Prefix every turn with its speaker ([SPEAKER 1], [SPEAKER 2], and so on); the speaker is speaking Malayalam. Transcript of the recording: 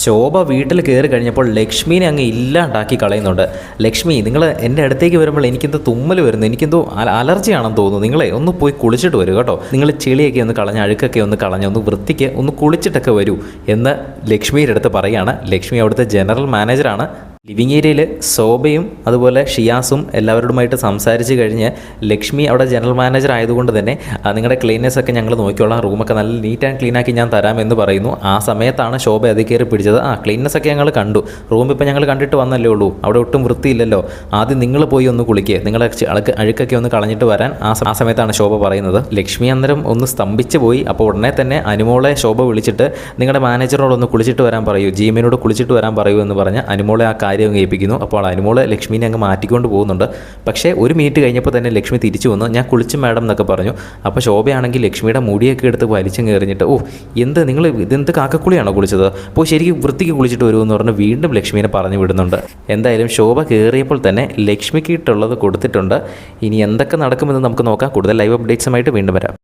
[SPEAKER 1] ശോഭ വീട്ടിൽ കയറി കഴിഞ്ഞപ്പോൾ ലക്ഷ്മീനെ അങ്ങ് ഇല്ലാണ്ടാക്കി കളയുന്നുണ്ട്. ലക്ഷ്മി, നിങ്ങൾ എൻ്റെ അടുത്തേക്ക് വരുമ്പോൾ എനിക്കെന്തോ തുമ്മൽ വരുന്നു, എനിക്കെന്തോ അലർജിയാണെന്ന് തോന്നുന്നു. നിങ്ങളെ ഒന്ന് പോയി കുളിച്ചിട്ട് വരൂ കേട്ടോ. നിങ്ങൾ ചെളിയൊക്കെ ഒന്ന് കളഞ്ഞ് അഴുക്കൊക്കെ ഒന്ന് കളഞ്ഞ് ഒന്ന് വൃത്തിക്ക് ഒന്ന് കുളിച്ചിട്ടൊക്കെ വരൂ എന്ന് ലക്ഷ്മിയുടെ അടുത്ത് പറയുകയാണ്. ലക്ഷ്മി അവിടുത്തെ ജനറൽ മാനേജറാണ്. ലിവിങ് ഏരിയയിൽ ശോഭയും അതുപോലെ ഷിയാസും എല്ലാവരോടുമായിട്ട് സംസാരിച്ച് കഴിഞ്ഞ് ലക്ഷ്മി അവിടെ ജനറൽ മാനേജർ ആയതുകൊണ്ട് തന്നെ നിങ്ങളുടെ ക്ലീനേഴ്സ് ഒക്കെ ഞങ്ങൾ നോക്കിക്കോളാം, റൂമൊക്കെ നല്ല നീറ്റ് ആൻഡ് ക്ലീൻ ആക്കി ഞാൻ തരാമെന്ന് പറയുന്നു. ആ സമയത്താണ് ശോഭ അതിൽ കയറി പിടിച്ചത്. ക്ലീനസ് ഒക്കെ ഞങ്ങൾ കണ്ടു, റൂം ഇപ്പോൾ ഞങ്ങൾ കണ്ടിട്ട് വന്നല്ലേ ഉള്ളൂ, അവിടെ ഒട്ടും വൃത്തിയില്ലല്ലോ, ആദ്യം നിങ്ങൾ പോയി ഒന്ന് കുളിക്കുക, നിങ്ങളെ അഴുക്കൊക്കെ ഒന്ന് കളഞ്ഞിട്ട് വരാൻ ആ സമയത്താണ് ശോഭ പറയുന്നത്. ലക്ഷ്മി അന്നേരം ഒന്ന് സ്തംഭിച്ച് പോയി. അപ്പോൾ ഉടനെ തന്നെ അനുമോളെ ശോഭ വിളിച്ചിട്ട് നിങ്ങളുടെ മാനേജറിനോടൊന്ന് കുളിച്ചിട്ട് വരാൻ പറയൂ, ജിഎമ്മിനോട് കുളിച്ചിട്ട് വരാൻ പറയൂ എന്ന് പറഞ്ഞ് അനുമോളെ ആ കാര്യം കേൾപ്പിക്കുന്നു. അപ്പോൾ അനുമോള് ലക്ഷ്മീനെ അങ്ങ് മാറ്റിക്കൊണ്ട് പോകുന്നുണ്ട്. പക്ഷേ ഒരു മിനിറ്റ് കഴിഞ്ഞപ്പോൾ തന്നെ ലക്ഷ്മി തിരിച്ചു വന്നു. ഞാൻ കുളിച്ചു മാഡം എന്നൊക്കെ പറഞ്ഞു. അപ്പോൾ ശോഭയാണെങ്കിൽ ലക്ഷ്മിയുടെ മുടിയൊക്കെ എടുത്ത് വലിച്ചും കയറിഞ്ഞിട്ട് നിങ്ങൾ ഇതെന്ത് കാക്കക്കുളിയാണോ കുളിച്ചത്, അപ്പോൾ ശരിക്കും വൃത്തിക്ക് കുളിച്ചിട്ട് വരുമെന്ന് പറഞ്ഞ് വീണ്ടും ലക്ഷ്മീനെ പറഞ്ഞു വിടുന്നുണ്ട്. എന്തായാലും ശോഭ കയറിയപ്പോൾ തന്നെ ലക്ഷ്മിക്ക് ഇട്ടുള്ളത് കൊടുത്തിട്ടുണ്ട്. ഇനി എന്തൊക്കെ നടക്കുമെന്ന് നമുക്ക് നോക്കാം. കൂടുതൽ ലൈവ് അപ്ഡേറ്റ്സുമായിട്ട് വീണ്ടും വരാം.